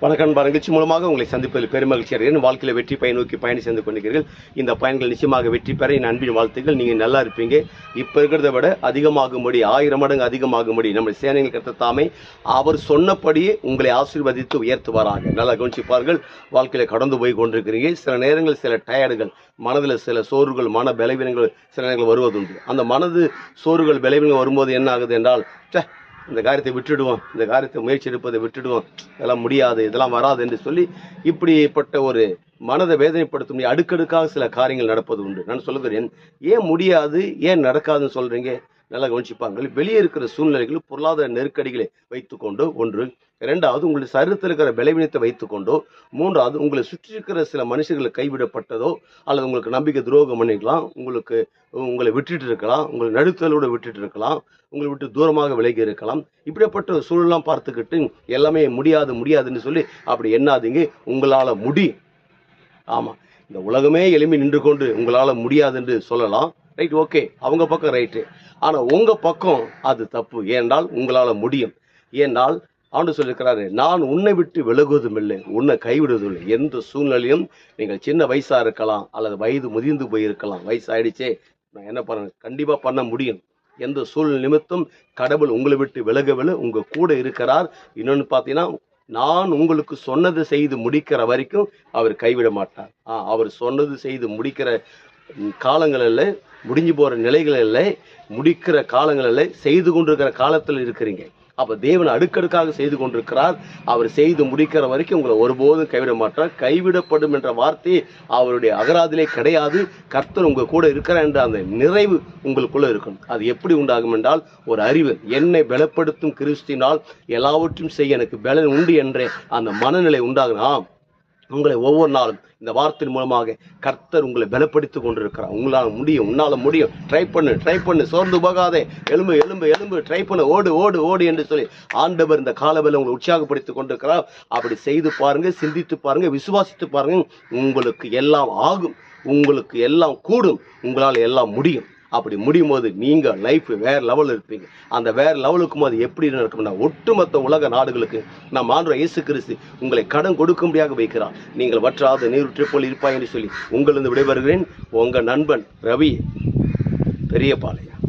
வணக்கம். நிகழ்ச்சி மூலமாக உங்களை சந்திப்பதில் பெருமகிழ்ச்சி அடைகிறேன். வாழ்க்கையில் வெற்றி பயன் நோக்கி பயணி சென்று கொண்டிருக்கிறீர்கள். இந்த பயன்கள் நிச்சயமாக வெற்றி பெற என் அன்பின் வாழ்த்துக்கள். நீங்கள் நல்லா இருப்பீங்க. இப்போ இருக்கிறத விட அதிகமாகும்படி 1000 மடங்கு அதிகமாகும்படி நம்ம சேனைகள் கர்த்தர் தாமே அவர் சொன்னபடியே உங்களை ஆசீர்வதித்து உயர்த்துவாராங்க. நல்லா கவனிச்சுப்பார்கள். வாழ்க்கையில் கடந்து போய் கொண்டிருக்கிறீங்க. சில நேரங்கள் சில டயர்டுகள், மனதில் சில சோர்வுகள், மன பலவீனங்கள் சில நேரங்கள் வருவதுண்டு. அந்த மனது சோர்வுகள் பலவீனங்கள் வரும்போது என்ன ஆகுது என்றால், இந்த காரியத்தை விட்டுடுவோம், இந்த காரியத்தை முயற்சி எடுப்பதை விட்டுடுவோம், இதெல்லாம் முடியாது, இதெல்லாம் வராது என்று சொல்லி இப்படிப்பட்ட ஒரு மனதை வேதனைப்படுத்த முடியும் அடுக்கடுக்காக சில காரியங்கள் நடப்பது உண்டு. நான் சொல்லுகிறேன், ஏன் முடியாது, ஏன் நடக்காதுன்னு சொல்றீங்க? நல்லா கவனிச்சுப்பாங்க. வெளியே இருக்கிற சூழ்நிலைகள், பொருளாதார நெருக்கடிகளை வைத்துக்கொண்டு ஒன்று, இரண்டாவது உங்களுடைய சரீரத்தில் இருக்கிற பலவீனத்தை வைத்துக்கொண்டோ, மூன்றாவது உங்களை சுற்றி இருக்கிற சில மனுஷர்களை கைவிடப்பட்டதோ, அல்லது உங்களுக்கு நம்பிக்கை துரோகம் பண்ணிக்கலாம், உங்களை விட்டுட்டு இருக்கலாம், உங்களை நடுத்தலோடு விட்டுட்டு இருக்கலாம், உங்களை விட்டு தூரமாக விலகி இருக்கலாம். இப்படிப்பட்ட சூழலாம் பார்த்துக்கிட்டு எல்லாமே முடியாதுன்னு சொல்லி அப்படி எண்ணாதீங்க. உங்களால் முடியும். ஆமாம், இந்த உலகமே எளிமை நின்று கொண்டு உங்களால் முடியாது என்று சொல்லலாம். ரைட், ஓகே, அவங்க பக்கம் ரைட்டு. ஆனால் உங்கள் பக்கம் அது தப்பு. ஏனென்றால் உங்களால் முடியும். ஏனென்றால் ஆண்டு சொல்லியிருக்கிறாரு, நான் உன்னை விட்டு விலகுவதும் இல்லை, உன்னை கைவிடுவதும் இல்லை. எந்த சூழ்நிலையும் நீங்கள் சின்ன வயசாக இருக்கலாம், அல்லது வயது முதிர்ந்து போயிருக்கலாம். வயசாயிடுச்சே, நான் என்ன பண்ண, கண்டிப்பாக பண்ண முடியும். எந்த சூழ்நிலை நிமித்தம் கடவுள் உங்களை விட்டு விலகவில்லை, உங்கள் கூட இருக்கிறார். இன்னொன்று பார்த்தீங்கன்னா, நான் உங்களுக்கு சொன்னது செய்து முடிக்கிற வரைக்கும் அவர் கைவிட மாட்டார். அவர் சொன்னது செய்து முடிக்கிற காலங்களில், முடிஞ்சு போகிற நிலைகளில், முடிக்கிற காலங்களில், செய்து கொண்டிருக்கிற காலத்தில் இருக்கிறீங்க. அப்போ தேவன் அடுக்கடுக்காக செய்து கொண்டிருக்கிறார். அவர் செய்து முடிக்கிற வரைக்கும் உங்களை ஒருபோதும் கைவிட மாட்டார். கைவிடப்படும் என்ற வார்த்தை அவருடைய அகராதிலே கிடையாது. கர்த்தர் உங்கள் கூட இருக்கிறார் என்ற அந்த நிறைவு உங்களுக்குள்ளே இருக்கும். அது எப்படி உண்டாகும் என்றால், ஒரு அறிவு, என்னை பலப்படுத்தும் கிறிஸ்தினால் எல்லாவற்றையும் செய்ய எனக்கு பலன் உண்டு என்ற அந்த மனநிலை உண்டாகும். உங்களை ஒவ்வொரு நாளும் இந்த வார்த்தையின் மூலமாக கர்த்தர் உங்களை பலப்படுத்தி கொண்டிருக்கிறார். உங்களால் முடியும், உன்னால் முடியும், ட்ரை பண்ணு, சோர்ந்து போகாதே, எலும்பு, ட்ரை பண்ணு, ஓடு என்று சொல்லி ஆண்டவர் இந்த காலவேளை உங்களை உற்சாகப்படுத்தி கொண்டிருக்கிறார். அப்படி செய்து பாருங்க, சிந்தித்து பாருங்க, விசுவாசித்து பாருங்க. உங்களுக்கு எல்லாம் ஆகும், உங்களுக்கு எல்லாம் கூடும், உங்களால் எல்லாம் முடியும். அப்படி முடியும் போது நீங்கள் லைஃப் வேறு லெவலில் இருப்பீங்க. அந்த வேறு லெவலுக்கும் அது எப்படி நடக்கும்னா, ஒட்டுமொத்த உலக நாடுகளுக்கு நம் ஆண்டவர் இயேசு கிறிஸ்து உங்களை கடன் கொடுக்கும்படியாக வைக்கிறார். நீங்கள் வற்றாத நீருற்றை போல் இருப்பாய் என்று சொல்லி உங்களிருந்து விடைபெறுகிறேன். உங்கள் நண்பன் ரவி, பெரியபாளையம்.